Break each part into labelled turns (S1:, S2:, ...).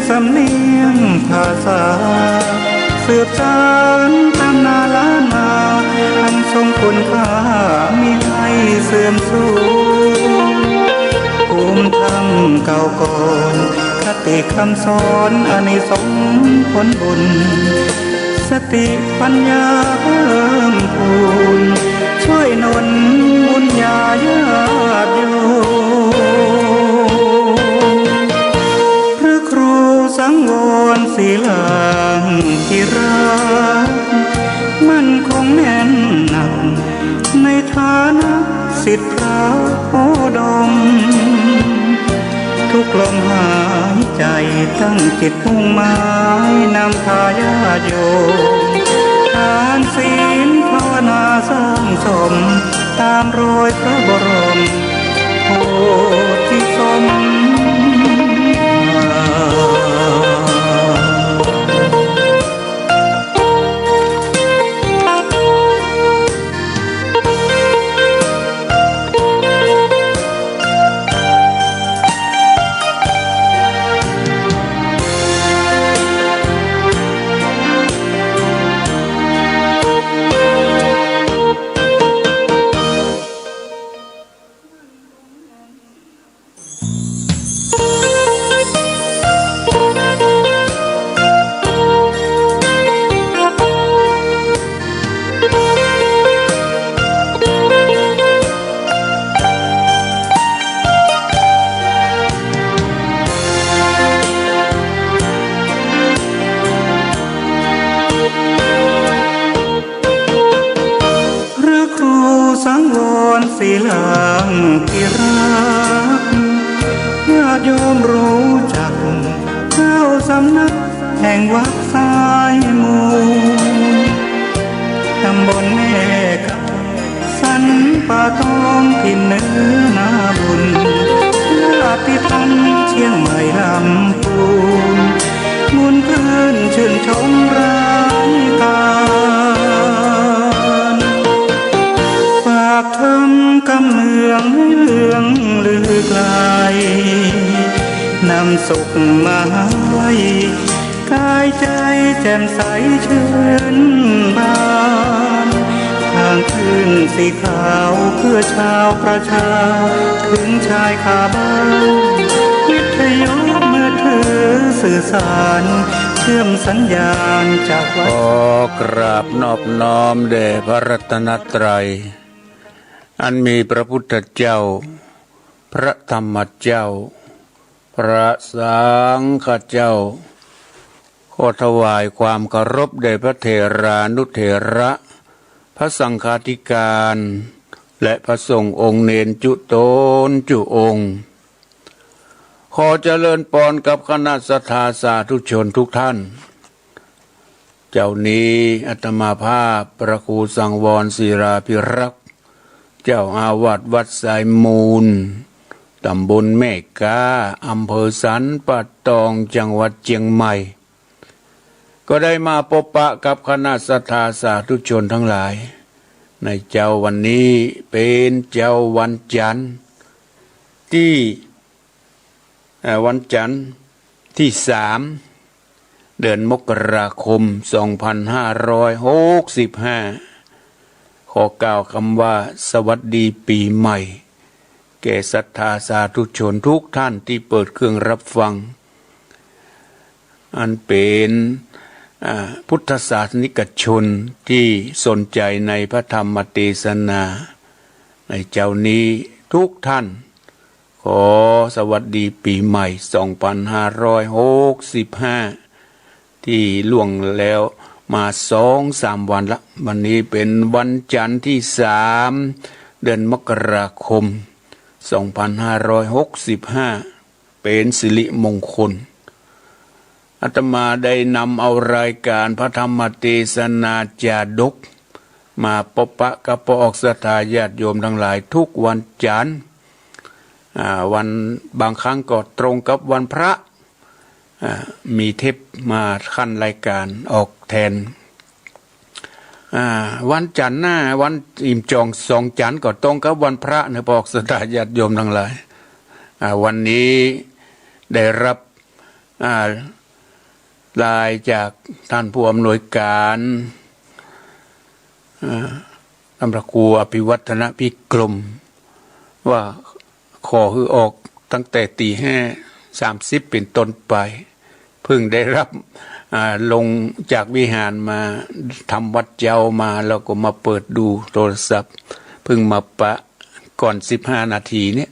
S1: สำเนียงภาษาสืบสานตำนานล้านนาอันทรงคุณค่ามิให้เสื่อมสูญภูมิธรรมเก่าก่อนคติคำสอนอานิสงส์ผลบุญสติปัญญาเพิ่มพูนช่วยหนุนบุญญาญาติโยมพระครูสังวรศิลาธิราชมั่นคงแน่นหนักในฐานะศิษย์พระโอดมทุกลมหายใจตั้งจิตมุ่งหมายนำพาญาติโยมทานศีลภาวนาสร้างสมตามรอยพระบรมโพธิสมภารสังวรศิลาธิราชญาติโยมรู้จักเจ้าสำนักแห่งวัดสายมูตำบลแม่กับสันป่าตองที่เนื้อนาบุญญาติธรรมเชียงใหม่ลำพูนมุนเพื่อนชื่นชมรายการฝากทำกำเมืองเรื่องลือไกลนำสุขมาให้กายใจแจ่มใสชื่นบานทางขึ้นสีขาวเพื่อชาวประชาถึงชายคาบ้านวิทยุมือถือสื่อสารเชื่อมสัญญาณจากวัด
S2: ขอกราบนอบน้อมแด่พระรัตนตรัยอันมีพระพุทธเจ้าพระธรรมเจ้าพระสังฆเจ้าขอถวายความเคารพแด่พระเถรานุเถระพระสังฆาธิการและพระสงฆ์องค์เนรจุโตนจุองค์ขอเจริญพรกับคณะสัทธาสาธุชนทุกท่านเจ้านี้อาตมาภาพพระครูสังวรศิลาภิรักษ์เจ้าอาวาสวัดสายมูลตำบลแม่กาอำเภอสันป่าตองจังหวัดเชียงใหม่ก็ได้มาพบปะกับคณะสัทธาสาธุชนทั้งหลายในเจ้าวันนี้เป็นเจ้าวันจันทร์ที่3 เดือนมกราคม 2565 ขอกล่าวคำว่าสวัสดีปีใหม่แก่ศรัทธาสาธุชนทุกท่านที่เปิดเครื่องรับฟังอันเป็นพุทธศาสนิกชนที่สนใจในพระธรรมเทศนาในเจ้านี้ทุกท่านขอสวัสดีปีใหม่ 2565 ที่ล่วงแล้วมา 2-3 วันละวันนี้เป็นวันจันทร์ที่ 3 เดือนมกราคม 2565 เป็นสิริมงคลอาตมาได้นำเอารายการพระธรรมเทศนาจาดกมาพบปะกับพระออกศรัทธาญาติโยมทั้งหลายทุกวันจันทร์วันบางครั้งก็ตรงกับวันพระมีเทปมาขั้นรายการออกแทนวันจันทร์หน้าวันอิ่มจอง2 จันทร์ก็ตรงกับวันพระนะพระออกศรัทธาญาติโยมทั้งหลายวันนี้ได้รับ ได้จากท่านผู้อำนวยการท่านพระครูอภิวัฒนพิกรมว่าขอให้ออกตั้งแต่ตี 5:30เป็นต้นไปเพิ่งได้รับลงจากวิหารมาทำวัดเจ้ามาแล้วก็มาเปิดดูโทรศัพท์เพิ่งมาปะก่อน15 นาทีเนี่ย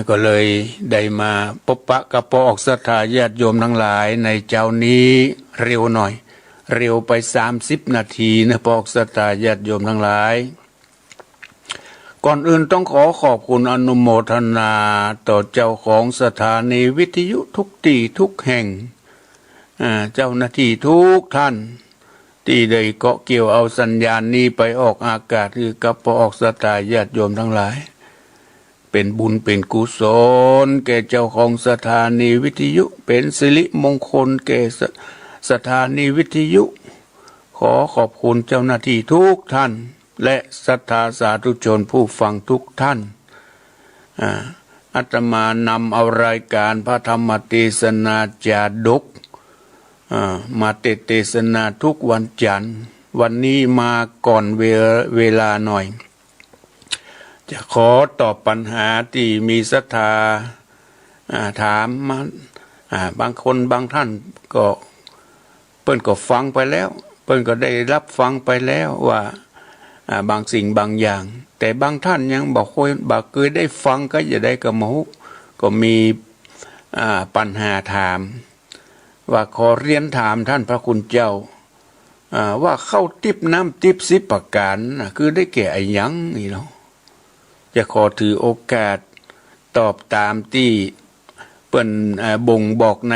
S2: ก็เลยได้มาพบปะกับพอออกศรัทธาญาติโยมทั้งหลายในเจ้านี้เร็วหน่อยเร็วไป30 นาทีนะพอออกศรัทธาญาติโยมทั้งหลายก่อนอื่นต้องขอขอบคุณอนุโมทนาต่อเจ้าของสถานีวิทยุทุกที่ทุกแห่งเจ้าหน้าที่ทุกท่านที่ได้เกาะเกี่ยวเอาสัญญาณนี้ไปออกอากาศคือกับพอออกศรัทธาญาติโยมทั้งหลายเป็นบุญเป็นกุศลแก่เจ้าของสถานีวิทยุเป็นสิริมงคลแก่สถานีวิทยุขอขอบคุณเจ้าหน้าที่ทุกท่านและศรัทธาสาธุชนผู้ฟังทุกท่านอาตมานำเอารายการพระธรรมเทศนาจาดกมาเทศนาทุกวันจันทร์วันนี้มาก่อนเวลาหน่อยจะขอตอบปัญหาที่มีศรัทธาถามมาบางคนบางท่านก็เปิ้นก็ฟังไปแล้วเปิ้นก็ได้รับฟังไปแล้วว่าบางสิ่งบางอย่างแต่บางท่านยังบอกเคยได้ฟังก็จะได้กระหมูก็มีปัญหาถามว่าขอเรียนถามท่านพระคุณเจ้าว่าเข้าทิพน้ำทิพ10 ประการคือได้แก่ไอ้ยังนี่เนาะจะขอถือโอกาสตอบตามที่เปิ้นบ่งบอกใน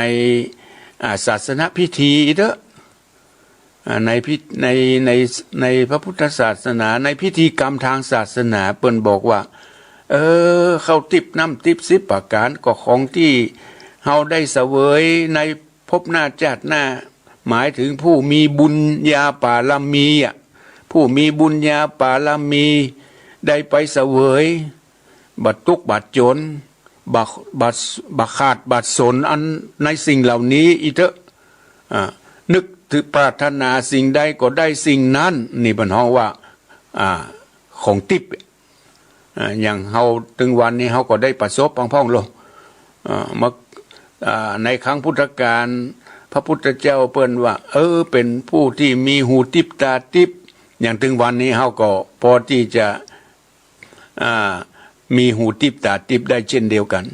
S2: ศาสนพิธีเด้อในพระพุทธศาสนาในพิธีกรรมทางศาสนาเปิ้นบอกว่าเข้าทิพน้ำทิพ10 ประการก็ของที่เฮาได้เสวยในภพหน้าชาติหน้าหมายถึงผู้มีบุญญาปารมีผู้มีบุญญาปารมีได้ไปเสวยบัดทุกข์บัดจนบัดขาดบัดสนอันในสิ่งเหล่านี้อีเถอะนึกถึงปรารถนาสิ่งใดก็ได้สิ่งนั้นนี่เป็นห้องว่าของทิพย์อย่างเฮาถึงวันนี้เฮาก็ได้ประสบพ่องๆลงในครั้งพุทธกาลพระพุทธเจ้าเปิ้นว่าเป็นผู้ที่มีหูทิพตาทิพอย่างถึงวันนี้เฮาก็พอที่จะมีหูทิพตาทิพได้เช่นเดียวกัน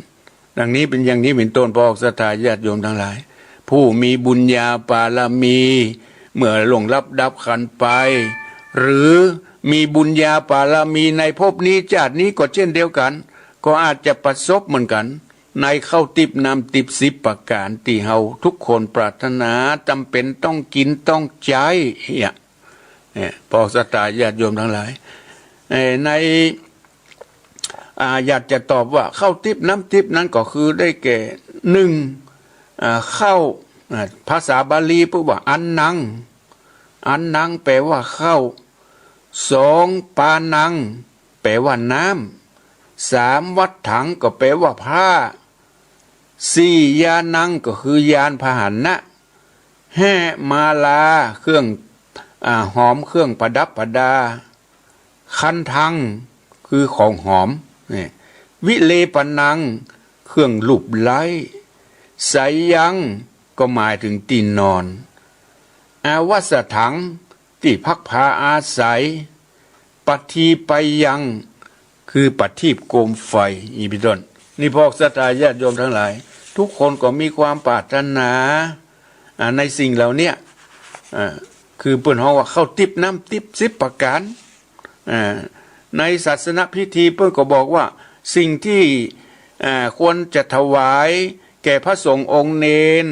S2: ดังนี้เป็นอย่างนี้เป็นต้นพอออกศรัทธาญาติโยมทั้งหลายผู้มีบุญญาปารมีเมื่อล่วงลับดับขันไปหรือมีบุญญาปารมีในภพนี้ชาตินี้ก็เช่นเดียวกันก็อาจจะประสบเหมือนกันในเข้าทิพนำทิพ10 ประการที่เฮาทุกคนปรารถนาจำเป็นต้องกินต้องใช้พอศรัทธาญาติโยมทั้งหลายในอยากจะตอบว่าเข้าทิพน้ำทิพนั้นก็คือได้แก่1เข้าภาษาบาลีพูดว่าอันนังแปลว่าเข้า2ปานังแปลว่าน้ำ3วัดถังก็แปลว่าผ้า4ยานังก็คือยานพาหนะ5มาลาเครื่องหอมเครื่องประดับประดาคันทังคือของหอมวิเลปนังเครื่องลูบไล้สายยังก็หมายถึงตีนนอนอาวาสถังที่พักพาอาศัยปฏิไปยังคือปฏิบโคมไฟอีพิต้นนี่พอศรัทธาญาติโยมทั้งหลายทุกคนก็มีความปรารถนาในสิ่งเหล่านี้คือเปิ้นฮ้องว่าเข้าทิพน้ำทิพ10 ประการในศาสนพิธีเปิ้นก็บอกว่าสิ่งที่ควรจะถวายแก่พระสงฆ์องค์เนน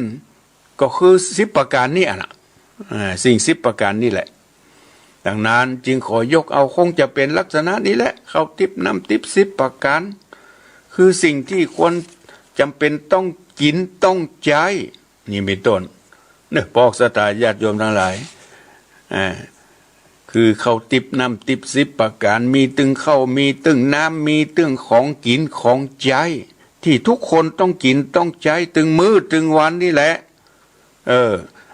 S2: ก็คือ10 ประการนี่นะสิ่ง10 ประการนี่แหละดังนั้นจึงขอยกเอาคงจะเป็นลักษณะนี้แหละเข้าทิพน้ำทิพ10 ประการคือสิ่งที่ควรจำเป็นต้องกินต้องใช้นี่เป็นต้นเนี่ยพอศรัทธาญาติโยมทั้งหลายคือเข้าทิพน้ำทิพ10 ประการมีตึงเข้ามีตึงน้ำมีตึงของกินของใช้ที่ทุกคนต้องกินต้องใช้ตึงมื้อตึงวันนี่แหละ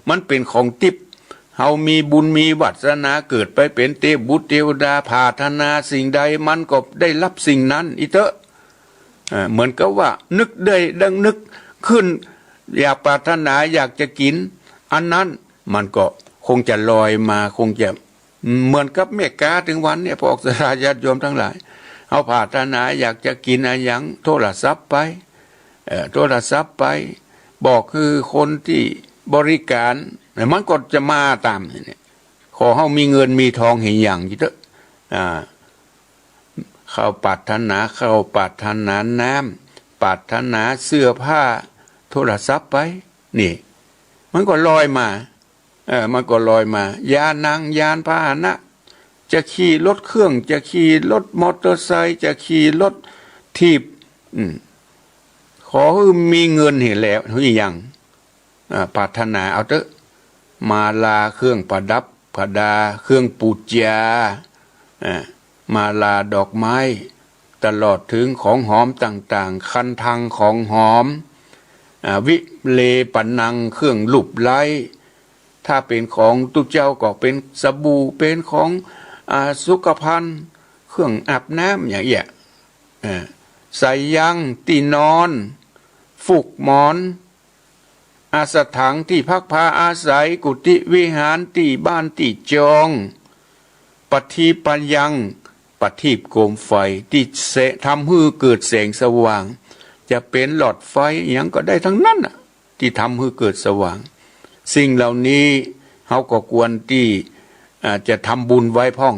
S2: มันเป็นของทิพย์เฮามีบุญมีวาสนาเกิดไปเป็นเทพบุตรเทวดาปรารถนาสิ่งใดมันก็ได้รับสิ่งนั้นอีเถอะเหมือนกับว่านึกได้ดังนึกขึ้นอยากปรารถนาอยากจะกินอันนั้นมันก็คงจะลอยมาคงจะเหมือนกับเมกาถึงวันเนี่ยพวกสาญาติโยมทั้งหลายเอาปรารถนาอยากจะกินอะไรอย่างโทรศัพท์ไปโทรศัพท์ไปบอกคือคนที่บริการมันก็จะมาตามนี่ขอให้มีเงินมีทองเห็นอย่างที่เถอะเข้าปรารถนาเข้าปรารถนาน้ำปรารถนาเสื้อผ้าโทรศัพท์ไปนี่มันก็ลอยมามันก็ลอยมายานนั่งยานพาหนะจะขี่รถเครื่องจะขี่รถมอเตอร์ไซค์จะขี่รถทีบขอให้มีเงินเห็นแล้วทุกอย่างปรารถนาเอาเถอะมาลาเครื่องประดับประดาเครื่องปูจามาลาดอกไม้ตลอดถึงของหอมต่างๆคันทังของหอมวิเลปนังเครื่องลูบไล้ถ้าเป็นของตุเจ้าก็เป็นสบู่เป็นของสุขภัณฑ์เครื่องอาบน้ำอย่างเงี้ยใส่ยังตีนอนฟูกหมอนอาสถานที่พักพาอาศัยกุฏิวิหารที่บ้านที่จองปฏิปัญญังปฏิบโคมไฟที่ทำให้เกิดแสงสว่างจะเป็นหลอดไฟอย่างก็ได้ทั้งนั้นที่ทำให้เกิดสว่างสิ่งเหล่านี้เขาก็ควรที่จะทำบุญไว้พ่อง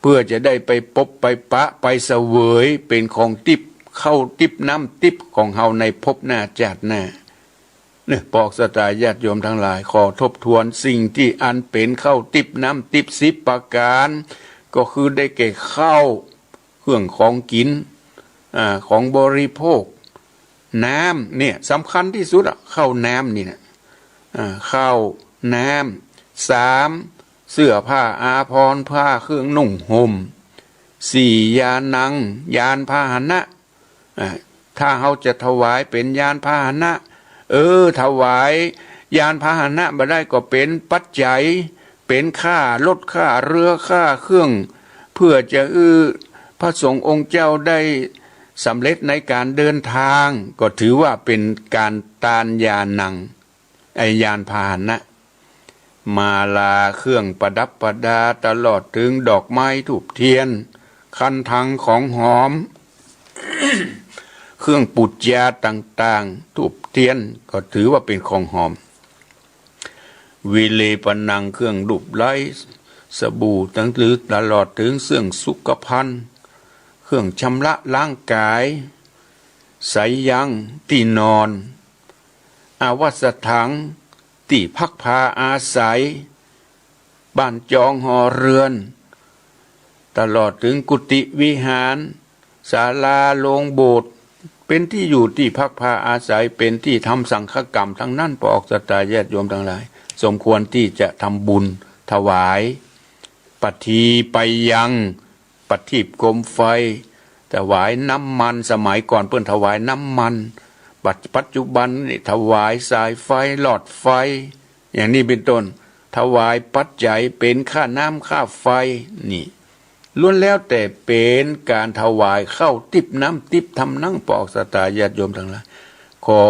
S2: เพื่อจะได้ไปพบไปปะไปเสวยเป็นของทิพย์เข้าทิพย์น้ำทิพย์ของเฮาในภพหน้าชาติหน้าเนี่ยปอกสตาญาติโยมทั้งหลายขอทบทวนสิ่งที่อันเป็นเข้าทิพย์น้ำทิพย์10ประการก็คือได้แก่ข้าวเครื่องของกินของบริโภคน้ำเนี่ยสำคัญที่สุดข้าวน้ำนี่นะข้าวน้ำ3เสื้อผ้าอาภรณ์ผ้าเครื่องนุ่งห่ม4ยานังยานพาหนะถ้าเขาจะถวายเป็นยานพาหนะถวายยานพาหนะมาได้ก็เป็นปัจจัยเป็นค่ารถค่าเรือค่าเครื่องเพื่อจะพระสงฆ์องค์เจ้าได้สำเร็จในการเดินทางก็ถือว่าเป็นการทานยานังยานพาหนะมาลาเครื่องประดับประดาตลอดถึงดอกไม้ธูปเทียนคันทังของหอม เครื่องปุจยาต่างๆธูปเทียนก็ถือว่าเป็นของหอมวิเลปนังเครื่องลูบไล้สบู่ตั้งหรือตลอดถึงเครื่องสุขภัณฑ์เครื่องชำระล้างกายสายยังที่นอนอาวาสถังที่พักพาอาศัยบ้านจองหอเรือนตลอดถึงกุฏิวิหารศาลาโรงโบสถ์เป็นที่อยู่ที่พักพาอาศัยเป็นที่ทำสังฆกรรมทั้งนั้นปอกสตาญาติโยมทั้งหลายสมควรที่จะทำบุญถวายปฏิไปยังปฏิบโคมไฟถวายน้ำมันสมัยก่อนเพิ่นถวายน้ำมันปัจจุบันนี่ถวายสายไฟหลอดไฟอย่างนี้เป็นต้นถวายปัจจัยเป็นค่าน้ำค่าไฟนี่ล้วนแล้วแต่เป็นการถวายเข้าทิพน้ำทิพทำนั่งปอกสตาญาติโยมทั้งหลายขอ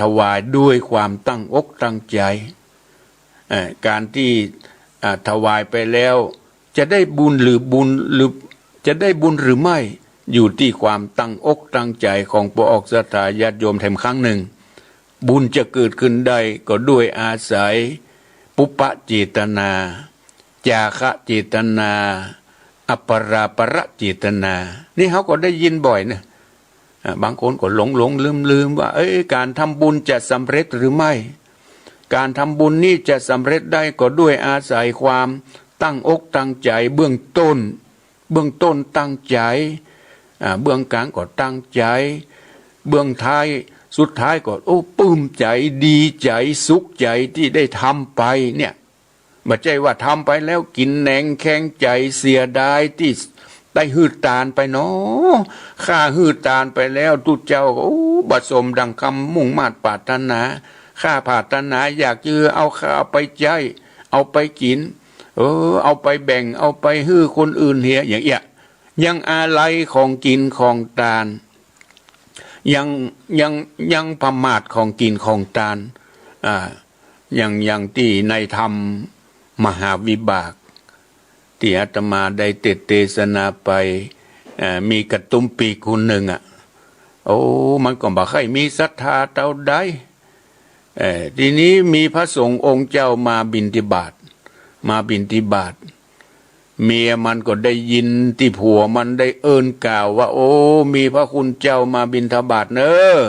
S2: ถวายด้วยความตั้งอกตั้งใจการที่ถวายไปแล้วจะได้บุญหรือจะได้บุญหรือไม่อยู่ที่ความตั้งอกตั้งใจของปอกสตาญาติโยมแถมครั้งหนึ่งบุญจะเกิดขึ้นได้ก็ด้วยอาศัยปุปปเจตนาจาคะเจตนาอัปปราประเจตนานี่เขาก็ได้ยินบ่อยนะบางคนก็หลงลืมว่าการทำบุญจะสำเร็จหรือไม่การทำบุญนี้จะสำเร็จได้ก็ด้วยอาศัยความตั้งอกตั้งใจเบื้องต้นตั้งใจเบื้องกลางก็ตั้งใจเบื้องท้ายสุดท้ายก็ปลื้มใจดีใจสุขใจที่ได้ทำไปเนี่ยไม่ใช่ว่าทำไปแล้วกินแหนงแข็งใจเสียดายที่ได้หืดตาลไปเนาะข้าหืดตาลไปแล้วทุกเจ้าก็บสมดังคำมุ่งมาตรปรารถนา ข้าปรารถนาอยากจะเอาข้าเอาไปใจเอาไปกินเอาไปแบ่งเอาไปฮื้อคนอื่นเหียอย่างเงี้ยยังอะไรของกินของทานยังประมาทของกินของทานอย่างที่ในธรรมมหาวิบากที่อาตมาได้เทศนาไปมีกระตุ้มปีกคนหนึ่งมันก็บอกให้มีศรัทธาเท่าใดทีนี้มีพระสงฆ์องค์เจ้ามาบิณฑบาตเมียมันก็ได้ยินที่ผัวมันได้เอิ้นกล่าวว่ามีพระคุณเจ้ามาบิณฑบาตเนอะ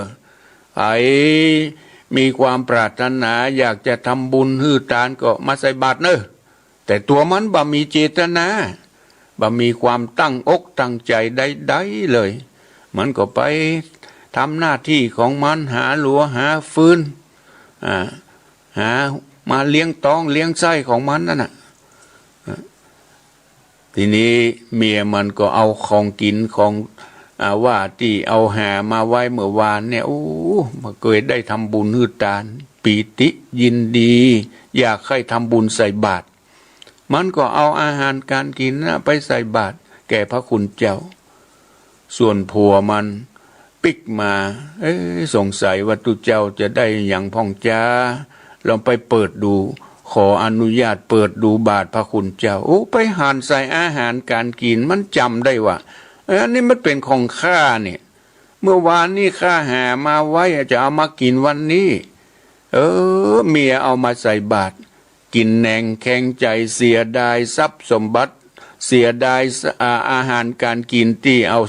S2: มีความปรารถนาอยากจะทำบุญฮื้อทานก็มาใส่บาตรเนอะแต่ตัวมันบ่มีเจตนาบ่มีความตั้งอกตั้งใจใดๆเลยมันก็ไปทำหน้าที่ของมันหาหลัวหาฟืนหามาเลี้ยงท้องเลี้ยงไส้ของมันนั่นน่ะทีนี้เมียมันก็เอาของกินของว่าที่เอาหามาไว้เมื่อวานเนี่ยมาเคยได้ทำบุญฮื้อทานปีติยินดีอยากให้ทำบุญใส่บาตรมันก็เอาอาหารการกินไปใส่บาตรแก่พระคุณเจ้าส่วนผัวมันปิกมาสงสัยว่าตุเจ้าจะได้อย่างพ่องจ้าลองไปเปิดดูขออนุญาตเปิดดูบาตรพระคุณเจ้าไปหานใส่อาหารการกินมันจำได้ว่าอันนี้มันเป็นของข้าเนี่ยเมื่อวานนี้ข้าหามาไว้จะเอามากินวันนี้เมียเอามาใส่บาตรกินแหนงแข็งใจเสียดายทรัพย์สมบัติเสียดายอาหารการกินที่เอา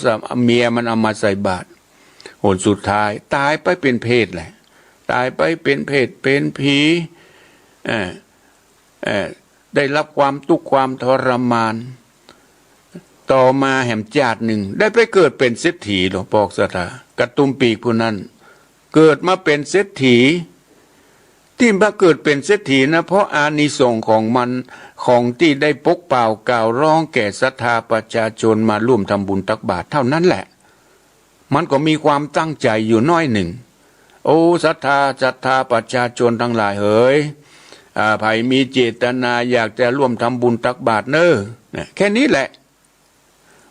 S2: เมียมันเอามาใส่บาตรผลสุดท้ายตายไปเป็นเพศแหละตายไปเป็นเพศเป็นผีได้รับความทุกข์ความทรมานต่อมาแห่มจาติหนึ่งได้ไปเกิดเป็นเศรษฐีหลวงพ่อสถากระตุ้มปีกผู้นั้นเกิดมาเป็นเศรษฐีที่มาเกิดเป็นเศรษฐีนะเพราะอานิสงส์ของมันของที่ได้ปกเป่ากล่าวร้องแก่ศรัทธาประชาชนมาร่วมทำบุญตักบาตรเท่านั้นแหละมันก็มีความตั้งใจอยู่น้อยหนึ่งศรัทธาประชาชนทั้งหลายเฮ้ยไผมีเจตนาอยากจะร่วมทำบุญตักบาตรเนอะแค่นี้แหละ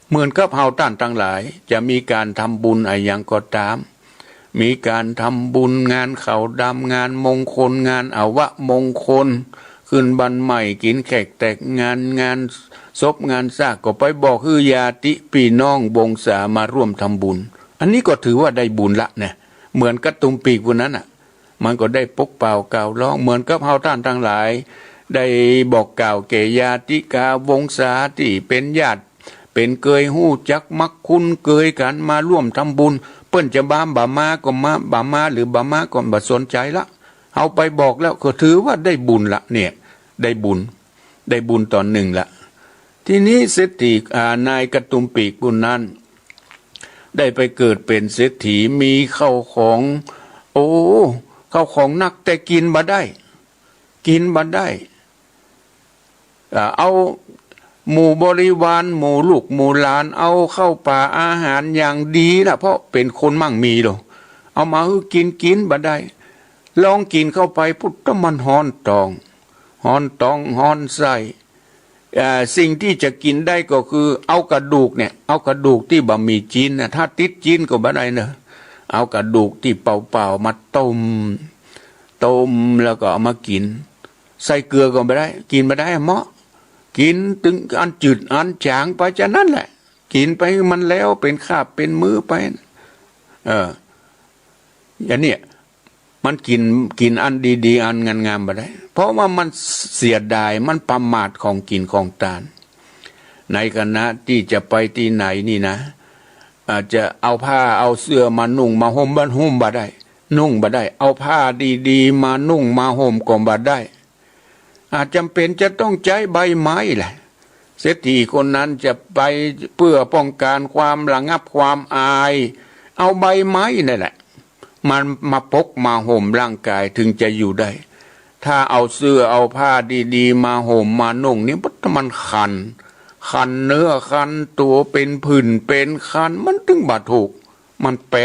S2: เหมือนกับเฮาท่านทั้งหลายจะมีการทำบุญอะไรอย่างก็ตามมีการทำบุญงานเขาดำงานมงคลงานอวมงคลขึ้นบันใหม่กินแขกแตกงานศพงานซากก็ไปบอกคือญาติพี่น้องวงศามาร่วมทำบุญอันนี้ก็ถือว่าได้บุญละเนี่ยเหมือนกระตุ้มปีกวันนั้นมันก็ได้ปกเป่ากล่าวร้องเหมือนกับเฮาท่านทั้งหลายได้บอกกล่าวแก่ญาติกาวงศาที่เป็นญาติเป็นเกยหู้จักมักคุ้นเกยกันมาร่วมทำบุญเปิ้นจะบ้ามบ่ามาก็มาบ่ามาหรือบ่ามาก็บ่สนใจละเอาไปบอกแล้วก็ถือว่าได้บุญละเนี่ยได้บุญตอนหนึ่งละทีนี้เศรษฐีนายกระตุ้มปีกผู้นั้นได้ไปเกิดเป็นเศรษฐีมีข้าวของข้าวของนักแต่กินบ่ได้เอาหมู่บริวารหมู่ลูกหมู่หลานเอาเข้าป่าอาหารอย่างดีนะเพราะเป็นคนมั่งมีหรอเอามาให้กินบ่ได้ลองกินเข้าไปพุทธมันฮ้อนตองฮ้อนไส้สิ่งที่จะกินได้ก็คือเอากระดูกที่บะหมี่จีนนะถ้าติดจีนก็บ่ได้เนอะเอากระดูกที่เปล่าๆมาต้มแล้วก็เอามากินใส่เกลือก็ไม่ได้กินไม่ได้เหมาะกินถึงอันจืดอันจางไปจากนั้นแหละกินไปมันแล้วเป็นคาบเป็นมื้อไปอย่างนี้มันกินอันดีๆอันงามๆไปได้เพราะว่ามันเสียดายมันประมาทของกินของทานในคณะที่จะไปที่ไหนนี่นะอาจจะเอาผ้าเอาเสื้อมานุ่งมาห่มบ่ได้นุ่งบ่ได้เอาผ้าดีๆมานุ่งมาห่มก็บ่ได้อาจจำเป็นจะต้องใช้ใบไม้แหละเศรษฐีคนนั้นจะไปเพื่อป้องกันความระงับความอายเอาใบไม้นั่นแหละมันมาปกมาห่มร่างกายถึงจะอยู่ได้ถ้าเอาเสื้อเอาผ้าดีๆมาห่มมานุ่งนี่มันคันเนื้อคันตัวเป็นผื่นเป็นคันมันถึงบาดถูกมันแปร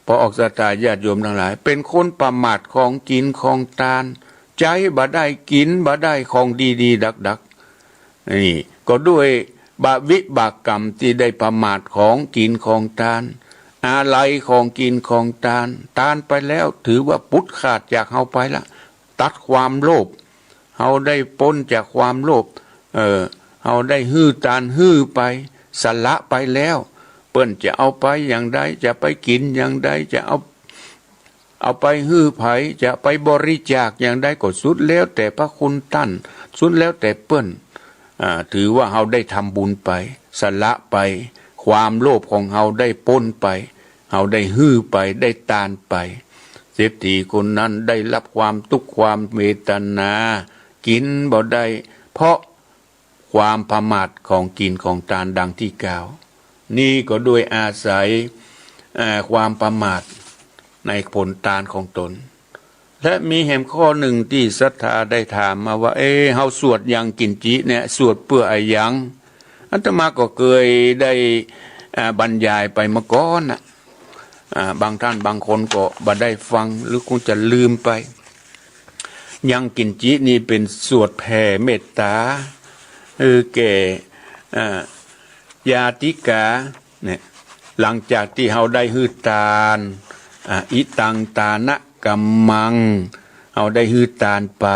S2: พอออกสตาญาติโยมทั้งหลายเป็นคนประมาทของกินของทานใจบ่ได้กินบ่ได้ของดีๆดักนี่ก็ด้วยบาปวิบากกรรมที่ได้ประมาทของกินของทานอะไรของกินของทานไปแล้วถือว่าพุทธขาดจากเฮาไปละตัดความโลภเฮาได้พ้นจากความโลภเฮาได้ฮื้อทานฮื้อไปสละไปแล้วเปิ้นจะเอาไปอย่างใดจะไปกินอย่างใดจะเอาไปฮื้อไผจะไปบริจาคอย่างใดก็สุดแล้วแต่พระคุณท่านสุดแล้วแต่เปิ้นถือว่าเฮาได้ทำบุญไปสละไปความโลภของเฮาได้พ้นไปเฮาได้ฮื้อไปได้ทานไปเศรษฐีคนนั้นได้รับความทุกข์ความเวทนากินบ่ได้เพราะความประมาทของกินของทานดังที่กล่าวนี่ก็ด้วยอาศัยความประมาทในผลทานของตนและมีแห่งข้อหนึ่งที่ศรัทธาได้ถามมาว่าเฮาสวดยังกินจิเนี่ยสวดเพื่ออะไรยังอาตมาก็เคยได้บรรยายไปเมื่อก่อนนะบางท่านบางคนก็บ่ได้ฟังหรือคงจะลืมไปยังกินจินี่เป็นสวดแผ่เมตตาแก่ญาติกาเนี่ยหลังจากที่เฮาได้ฮื้อทานอิตังตานะกัมมังเฮาได้ฮื้อทานไป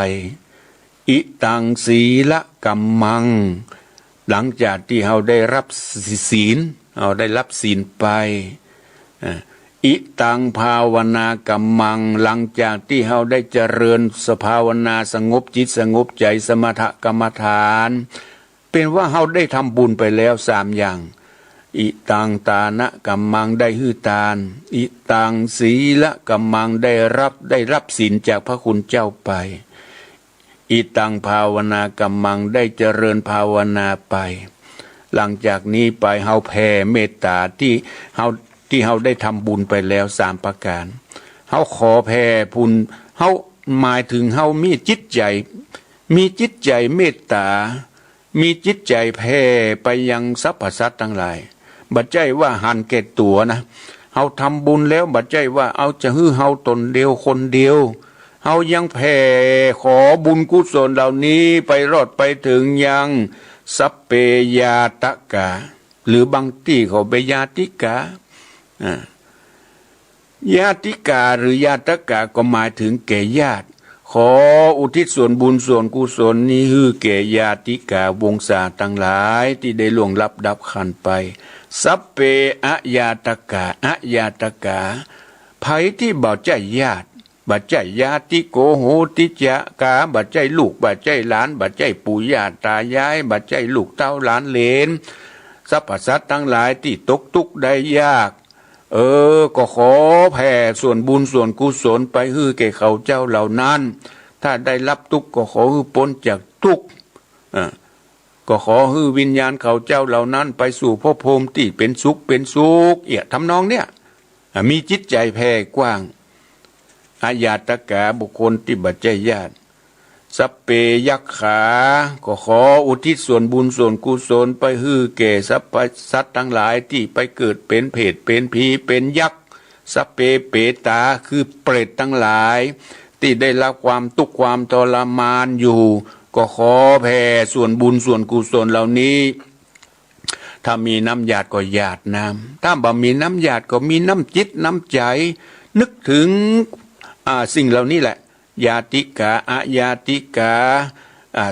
S2: อิตังศีละกัมมังหลังจากที่เฮาได้รับศีลเฮาได้รับศีลไปอิตังภาวนากัมมังหลังจากที่เฮาได้เจริญสภาวนาสงบจิตสงบใจสมถกรรมฐานเป็นว่าเฮาได้ทำบุญไปแล้ว3อย่างอิตังตานะกัมมังได้ฮื้อทานอิตังศีละกัมมังได้รับศีลจากพระคุณเจ้าไปอิตังภาวนากัมมังได้เจริญภาวนาไปหลังจากนี้ไปเฮาแผ่เมตตาที่เฮาได้ทำบุญไปแล้ว3ประการเฮาขอแผ่บุญเฮาหมายถึงเฮามีจิตใจเมตตามีจิตใจแผ่ไปยังสรรพสัตว์ทั้งหลายบัดใจว่าหันแก่ตัวนะเฮาทำบุญแล้วบัดใจว่าเอาจะฮื้อเฮาตนเดียวคนเดียวเฮายังแผ่ขอบุญกุศลเหล่านี้ไปรอดไปถึงยังสัพเพยาตกาหรือบางที่เขาไปญาติกาญาติกาหรือญาติกาก็หมายถึงแก่ญาติขออุทิศส่วนบุญส่วนกุศลนี้ฮื้อแก่ญาติกาวงศาทั้งหลายที่ได้ล่วงลับดับขันไปสัพเพอะญาตกาภัยที่บ่ใจญาติบ่ใจญาติโกโหติจะกาบ่ใจลูกบ่ใจหลานบ่ใจปู่ย่าตายายบ่ใจลูกเต้าหลานเหลนสรรพสัตว์ทั้งหลายที่ตกทุกข์ได้ยากก็ขอแผ่ส่วนบุญส่วนกุศลไปฮื้อแก่เขาเจ้าเหล่านั้นถ้าได้รับทุกข์ก็ขอฮื้อพ้นจากทุกข์ก็ขอฮื้อวิญญาณเขาเจ้าเหล่านั้นไปสู่ภพภูมิที่เป็นสุขทำนองเนี่ยมีจิตใจแผ่กว้างอาญาตกาบุคคลที่บัจจัยญาติสัพเพยักขาก็ขออุทิศส่วนบุญส่วนกุศลไปฮื้อแก่สรรพสัตว์ทั้งหลายที่ไปเกิดเป็นเพศเป็นผีเป็นยักษ์สัพเพเปตาคือเปรตทั้งหลายที่ได้รับความทุกข์ความทรมานอยู่ก็ขอแผ่ส่วนบุญส่วนกุศลเหล่านี้ถ้ามีน้ำหยาดก็หยาดน้ำถ้าบ่มีน้ำหยาดก็มีน้ำจิตน้ำใจนึกถึงสิ่งเหล่านี้แหละญาติกาอะญาติกา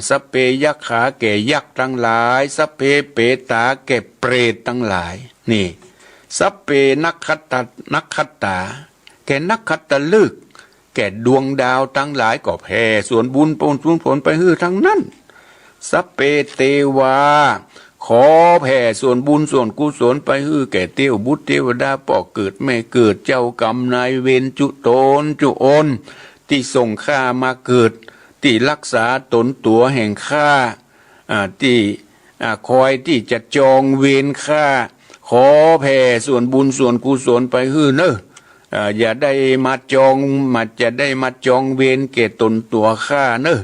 S2: สัพเพยักขาแก่ยักษ์ทั้งหลายสัพเพเปตาแก่เปรตทั้งหลายนี่สัพเพนักขัตตาแก่นักขัตฤกษ์แก่ดวงดาวทั้งหลายก็แผ่ส่วนบุญผลไปฮื้อทั้งนั้นสัพเพเทวาขอแผ่ส่วนบุญส่วนกุศลไปฮื้อแก่เทวบุตรเทวดาพ่อเกิดแม่เกิดเจ้ากรรมนายเวรจุโตนจุโอนที่ส่งข้ามาเกิดที่รักษาตนตัวแห่งข้าที่คอยที่จะจองเวรข้าขอแผ่ส่วนบุญส่วนกุศลไปฮื้อเนอะอย่าได้มาจะได้มาจองเวรแก่ตนตัวข้าเนอะ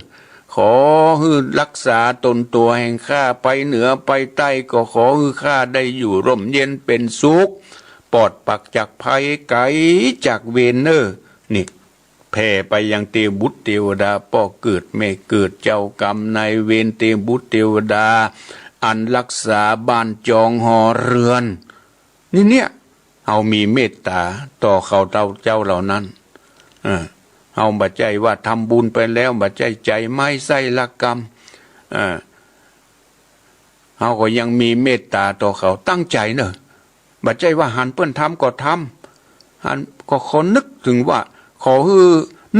S2: ขอฮื้อรักษาตนตัวแห่งข้าไปเหนือไปใต้ก็ขอฮื้อข้าได้อยู่ร่มเย็นเป็นสุข ปลอดปักจากภัยไกลจากเวรเนอร์นี่แผ่ไปยังเทวบุตรเทวดาป่อเกิดไม่เกิดเจ้ากรรมนายเวรเทวบุตรเทวดาอันรักษาบ้านจองหอเรือนนี่เนี่ยเอามีเมตตาต่อเขาเจ้าเหล่านั้นเอาบัดใจว่าทำบุญไปแล้วบัดใจไม่ใส่ละกรรมเขาก็ยังมีเมตตาต่อเขาตั้งใจเนอะบัดใจว่าหันเปิ้นทำก็ทำหันก็ขอนึกถึงว่าขอฮือ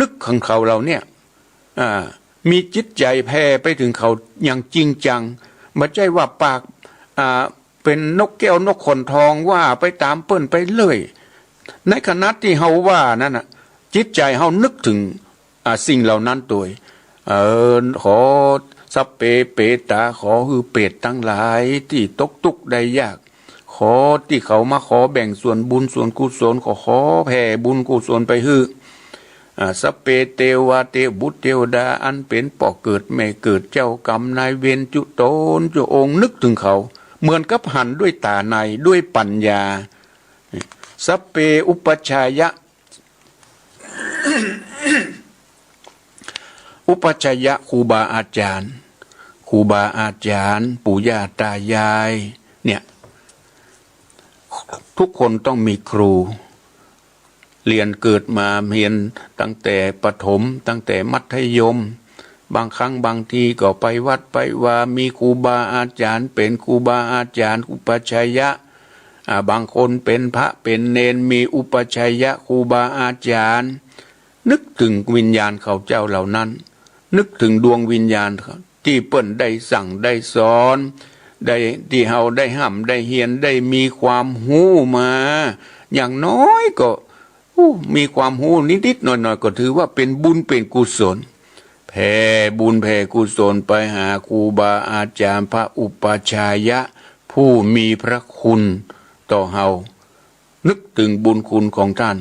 S2: นึกของเขาเราเนี่ยมีจิตใจแผ่ไปถึงเขาอย่างจริงจังบัดใจว่าปากเป็นนกแก้วนกขนทองว่าไปตามเปิ้นไปเลยในขณะที่เฮาว่านั่นน่ะจิตใจเฮานึกถึงสิ่งเหล่านั้นตัวขอสัพเพเปตาขอฮือเปรตทั้งหลายที่ตกทุกข์ได้ยากขอที่เขามาขอแบ่งส่วนบุญส่วนกุศลขอแผ่บุญกุศลไปฮือสัพเพเทวาเทบุตรเทวดาอันเป็นป่อเกิดไม่เกิดเจ้ากรรมนายเวรจุโตนจุองค์นึกถึงเขาเหมือนกับหันด้วยตาในด้วยปัญญาสัพเพอุปชายะ อุปชายะครูบาอาจารย์ปู่ย่าตายายเนี่ยทุกคนต้องมีครูเรียนเกิดมาเรียนตั้งแต่ประถมตั้งแต่มัธยมบางครั้งบางทีก็ไปวัดไปว่ามีครูบาอาจารย์เป็นครูบาอาจารย์อุปชายะบางคนเป็นพระเป็นเนนมีอุปชายะครูบาอาจารย์นึกถึงวิญญาณเขาเจ้าเหล่านั้นนึกถึงดวงวิญญาณที่เปิ้นได้สั่งได้สอนได้ที่เฮาได้ห้ำได้เฮียนได้มีความหู้มาอย่างน้อยก็มีความหู้นิดๆหน่อยๆก็ถือว่าเป็นบุญเป็นกุศลแผ่บุญแผ่กุศลไปหาครูบาอาจารย์พระอุปชายะผู้มีพระคุณต่อเฮานึกถึงบุญคุณของท่าน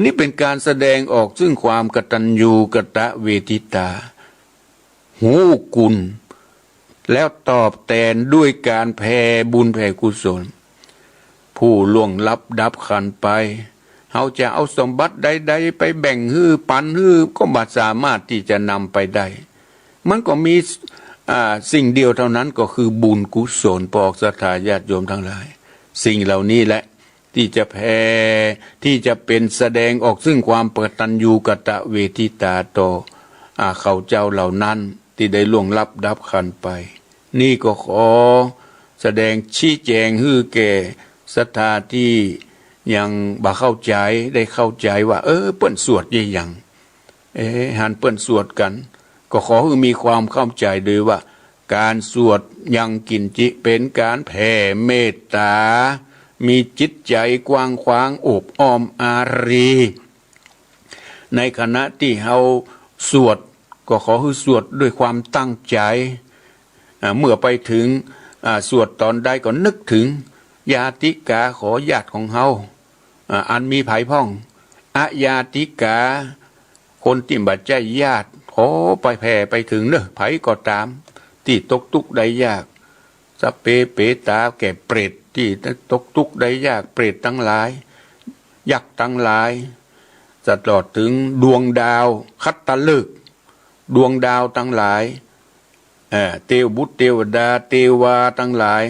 S2: นี่เป็นการแสดงออกซึ่งความกตัญญูกตเวทิตาหูกุลแล้วตอบแทนด้วยการแผ่บุญแผ่กุศลผู้ล่วงลับดับขันไปเขาจะเอาสมบัติใดๆไปแบ่งฮื้อปันฮื้อก็บ่สามารถที่จะนำไปได้มันก็มีสิ่งเดียวเท่านั้นก็คือบุญกุศลปอกศรัทธาญาติโยมทั้งหลายสิ่งเหล่านี้แหละที่จะแผ่ที่จะเป็นแสดงออกซึ่งความกตัญญูกตเวทิตาต่อเขาเจ้าเหล่านั้นที่ได้ล่วงลับดับขันไปนี่ก็ขอแสดงชี้แจงฮื้อแก่ศรัทธาที่ยังบ่เข้าใจได้เข้าใจว่าเปิ้นสวดยี่ยังหันเปิ้นสวดกันก็ขอให้มีความเข้าใจด้วยว่าการสวดยังกินจิเป็นการแผ่เมตตามีจิตใจกว้างขวางอบอ้อมอารีในขณะที่เฮาสวดก็ขอให้สวดด้วยความตั้งใจเมื่อไปถึงสวดตอนใดก็นึกถึงญาติกาขอญาติของเฮาอันมีไผพ่องอาญาติกาคนที่บัดใจญาติขอไปแผ่ไปถึงเนอะไผก็ตามที่ตกทุกข์ได้ยากสัพเพเปตาแก่เปรตที่ตกทุกข์ได้ยากเปรตทั้งหลายยักษ์ทั้งหลายตลอดถึงดวงดาวคัตตฤกษ์ดวงดาวทั้งหลายเทวบุตรเทวดาเทวาทั้งหลาย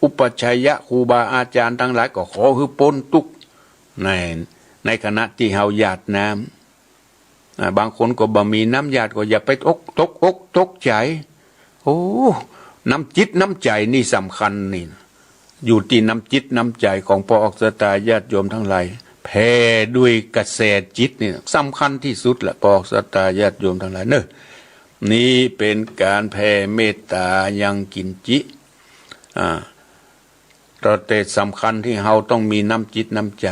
S2: อุปชัยยะครูบาอาจารย์ทั้งหลายก็ขอให้พ้นทุกข์ในขณะที่เฮาหยาดน้ำบางคนก็บ่มีน้ำหยาดก็อย่าไปตกใจโอ้น้ำจิตน้ำใจนี่สำคัญนี่อยู่ที่น้ำจิตน้ำใจของพระออกศรัทธาญาติโยมทั้งหลายแผ่ด้วยกระแสจิตนี่สำคัญที่สุดแหละพระออกศรัทธาญาติโยมทั้งหลายเนอะนี่เป็นการแผ่เมตตายังกินจิแต่สำคัญที่เฮาต้องมีน้ำจิตน้ำใจ